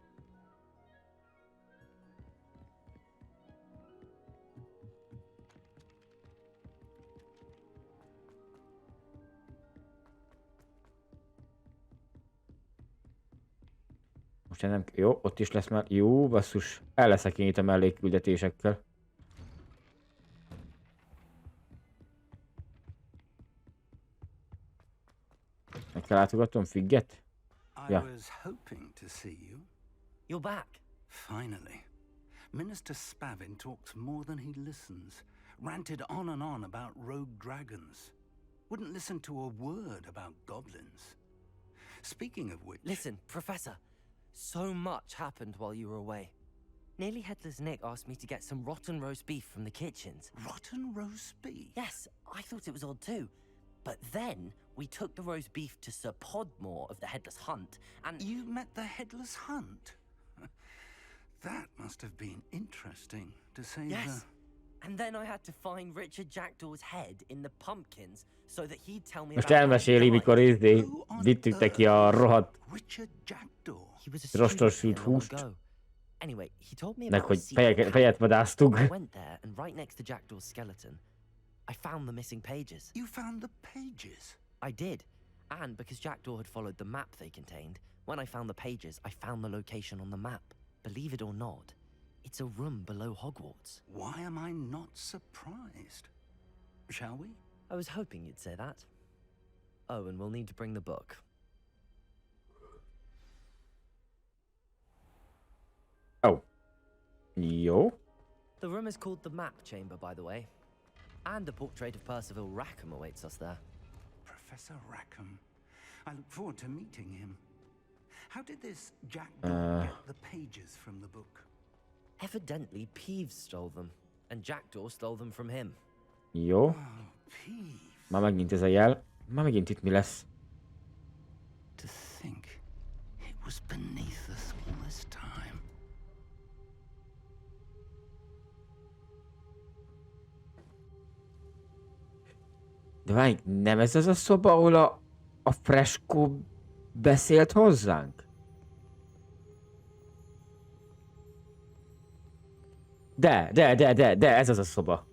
Speaker 1: Most nem... Jó, ott is lesz már... Jó, basszus. El leszek én itt a mellékküldetésekkel. kell látogatnom, függet?
Speaker 10: I
Speaker 1: Yeah.
Speaker 10: was hoping to see you.
Speaker 5: You're back.
Speaker 10: Finally. Minister Spavin talks more than he listens. Ranted on and on about rogue dragons. Wouldn't listen to a word about goblins. Speaking of which...
Speaker 5: Listen, Professor. So much happened while you were away. Nearly Headless Nick asked me to get some rotten roast beef from the kitchens.
Speaker 10: Rotten roast beef?
Speaker 5: Yes, I thought it was odd too. But then we took the roast beef to Sir Podmore of the Headless Hunt, and...
Speaker 10: You met the Headless Hunt? That must have been interesting, to say
Speaker 5: Yes. And then I had to find Richard Jackdaw's head in the pumpkins so that he'd tell me
Speaker 1: Most
Speaker 5: about how he
Speaker 1: elmeséli,
Speaker 5: died.
Speaker 1: mikor vittük neki a rohadt
Speaker 10: Richard Jackdaw.
Speaker 5: He was a
Speaker 1: rostos
Speaker 5: student
Speaker 1: sült
Speaker 5: here long
Speaker 1: húst,
Speaker 5: ago. Anyway, he told me
Speaker 1: meg
Speaker 5: about a
Speaker 1: hogy
Speaker 5: secret
Speaker 1: fejet vadásztuk.
Speaker 5: I went there, and right next to Jackdaw's skeleton, I found the missing pages.
Speaker 10: You found the pages?
Speaker 5: I did. And because Jackdaw had followed the map they contained, when I found the pages, I found the location on the map. Believe it or not, it's a room below Hogwarts.
Speaker 10: Why am I not surprised? Shall we?
Speaker 5: I was hoping you'd say that. Oh, and we'll need to bring the book.
Speaker 1: Oh. Jó.
Speaker 5: The room is called the Map Chamber, by the way. And a portrait of Percival Rackham awaits us there.
Speaker 10: Professor Rackham. I look forward to meeting him. How did this Jackdaw get the pages from the book?
Speaker 5: Evidently, Peeves stole them, and Jackdaw stole them from him.
Speaker 1: Jó.
Speaker 10: Oh, Peeves.
Speaker 1: Már megint ez a jel. Már megint itt mi lesz?
Speaker 10: To think it was beneath us all this time.
Speaker 1: De várj, nem ez az a szoba, ahol a freskó beszélt hozzánk? De, ez az a szoba.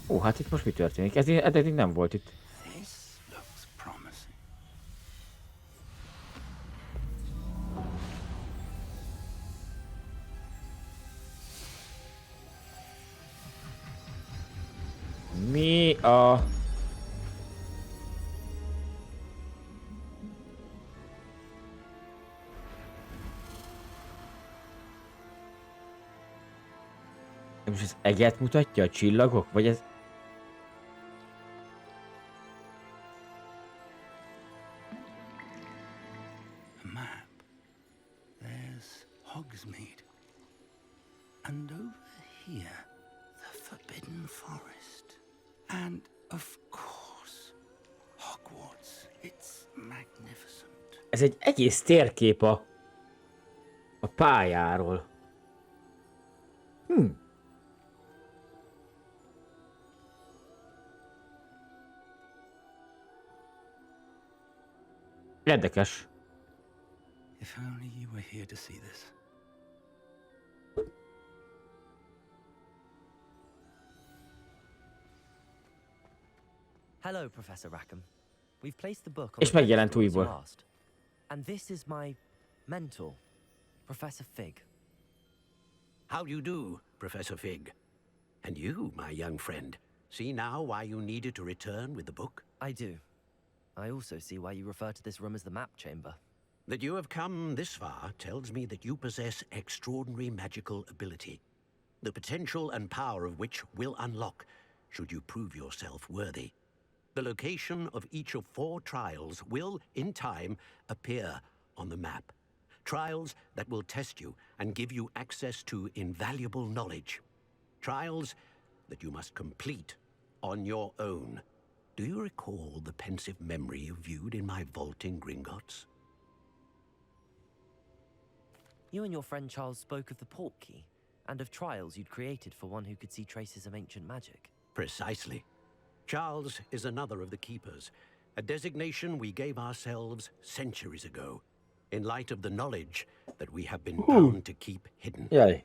Speaker 1: Ó, hát itt most mi történik? Ez eddig nem volt itt.
Speaker 10: This looks promising.
Speaker 1: Mi a... Most ez eget mutatja, a csillagok? Vagy ez...
Speaker 10: A map. There's Hogsmeade. And over here, the Forbidden Forest. And, of course, Hogwarts. It's magnificent.
Speaker 1: Ez egy egész térkép a pályáról. Érdekes.
Speaker 10: If only you were here to see this.
Speaker 5: Hello, Professor Rackham. We've placed the book on
Speaker 1: És
Speaker 5: the
Speaker 1: megjelent
Speaker 5: pedestal as you
Speaker 1: újból.
Speaker 5: asked. And this is my mentor, Professor Fig.
Speaker 8: How do you do, Professor Fig? And you, my young friend, see now why you needed to return with the book?
Speaker 5: I do. I also see why you refer to this room as the Map Chamber.
Speaker 8: That you have come this far tells me that you possess extraordinary magical ability, the potential and power of which will unlock should you prove yourself worthy. The location of each of 4 trials will, in time, appear on the map. Trials that will test you and give you access to invaluable knowledge. Trials that you must complete on your own. Do you recall the pensive memory you viewed in my vault in Gringotts?
Speaker 5: You and your friend Charles spoke of the Portkey, and of trials you'd created for one who could see traces of ancient magic.
Speaker 8: Precisely. Charles is another of the Keepers, a designation we gave ourselves centuries ago, in light of the knowledge that we have been bound to keep hidden.
Speaker 1: Jaj,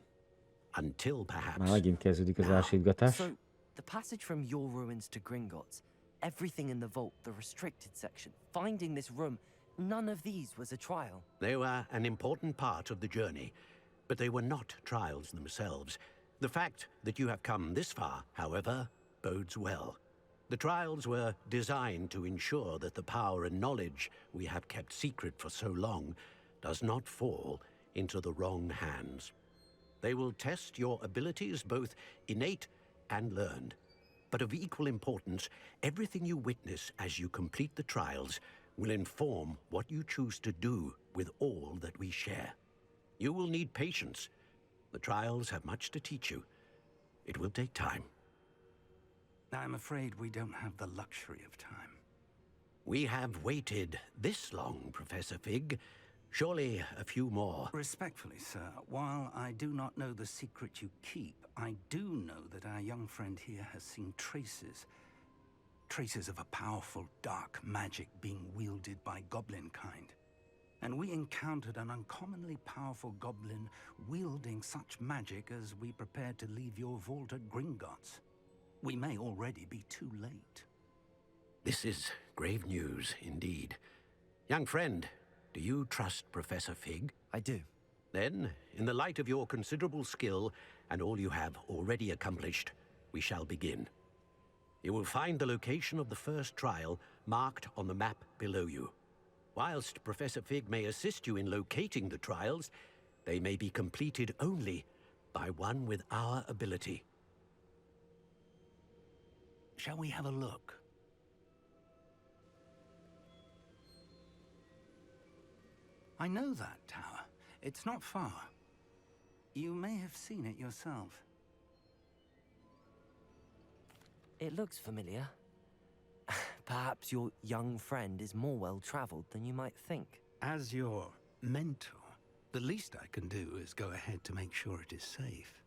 Speaker 8: Until perhaps...
Speaker 1: már megint kezdődik az ásítgatás.
Speaker 5: So, the passage from your ruins to Gringotts, everything in the vault, the restricted section, finding this room, none of these was a trial.
Speaker 8: They were an important part of the journey, but they were not trials themselves. The fact that you have come this far, however, bodes well. The trials were designed to ensure that the power and knowledge we have kept secret for so long does not fall into the wrong hands. They will test your abilities, both innate and learned. But of equal importance, everything you witness as you complete the trials will inform what you choose to do with all that we share. You will need patience. The trials have much to teach you. It will take time.
Speaker 10: I'm afraid we don't have the luxury of time.
Speaker 8: We have waited this long, Professor Fig. Surely a few more.
Speaker 10: Respectfully, sir, while I do not know the secret you keep, I do know that our young friend here has seen traces. Traces of a powerful dark magic being wielded by goblin kind. And we encountered an uncommonly powerful goblin wielding such magic as we prepared to leave your vault at Gringotts. We may already be too late.
Speaker 8: This is grave news indeed. Young friend, do you trust Professor Fig?
Speaker 5: I do.
Speaker 8: Then, in the light of your considerable skill and all you have already accomplished, we shall begin. You will find the location of the first trial marked on the map below you. Whilst Professor Fig may assist you in locating the trials, they may be completed only by one with our ability.
Speaker 10: Shall we have a look? I know that tower. It's not far. You may have seen it yourself.
Speaker 5: It looks familiar. Perhaps your young friend is more well-traveled than you might think.
Speaker 10: As your mentor, the least I can do is go ahead to make sure it is safe.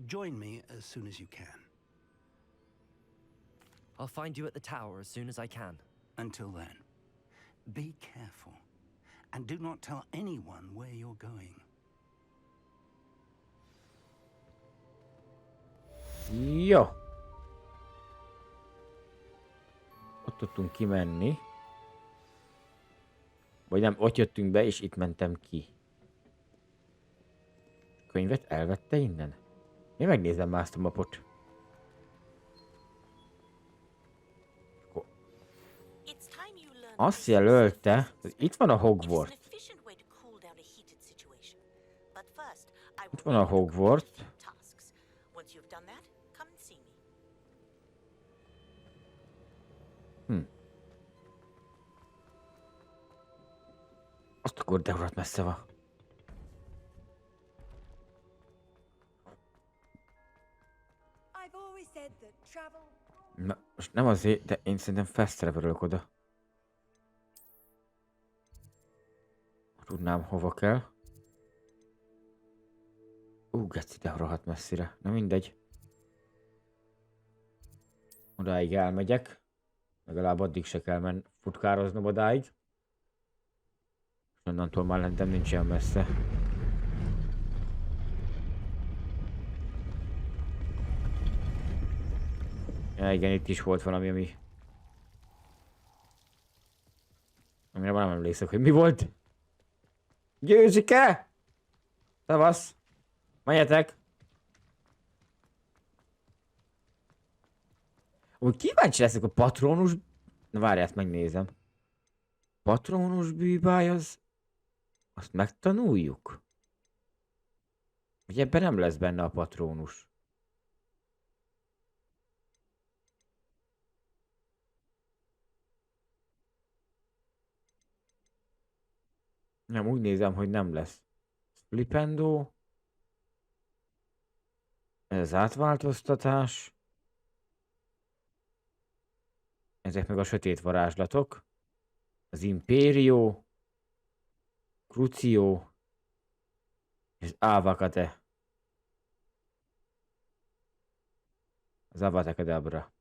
Speaker 10: Join me as soon as you can.
Speaker 5: I'll find you at the tower as soon as I can.
Speaker 10: Until then, be careful. And do not tell anyone where you're going.
Speaker 1: Jó. Ott tudtunk kimenni. Vagy nem, ott jöttünk be, és itt mentem ki. Könyvet elvette innen? Én megnézem már azt a mapot. Azt jelölte, hogy itt van a Hogwarts. Itt van a Hogwarts. Azt akkor de urat messze van. Na, most nem azért, de én szerintem fast travelölök oda. Tudnám hova kell. Geci, de rohadt messzire. Na mindegy. Odáig elmegyek. Legalább addig se kell futkároznom odáig. És onnantól már lentem nincs olyan messze. Ja, igen, itt is volt valami, amire már nem emlékszek, hogy mi volt. Győzike! Szavasz! Menjetek! Úgy kíváncsi leszek a patronus... Na várj, ezt megnézem. Patronus bűbáj az... Azt megtanuljuk? Ugye ebben nem lesz benne a patronus. Nem, úgy nézem, hogy nem lesz. Flipendo. Ez az átváltoztatás. Ezek meg a sötét varázslatok. Az Imperio. Crucio. És Avacate. Az Avacadabra.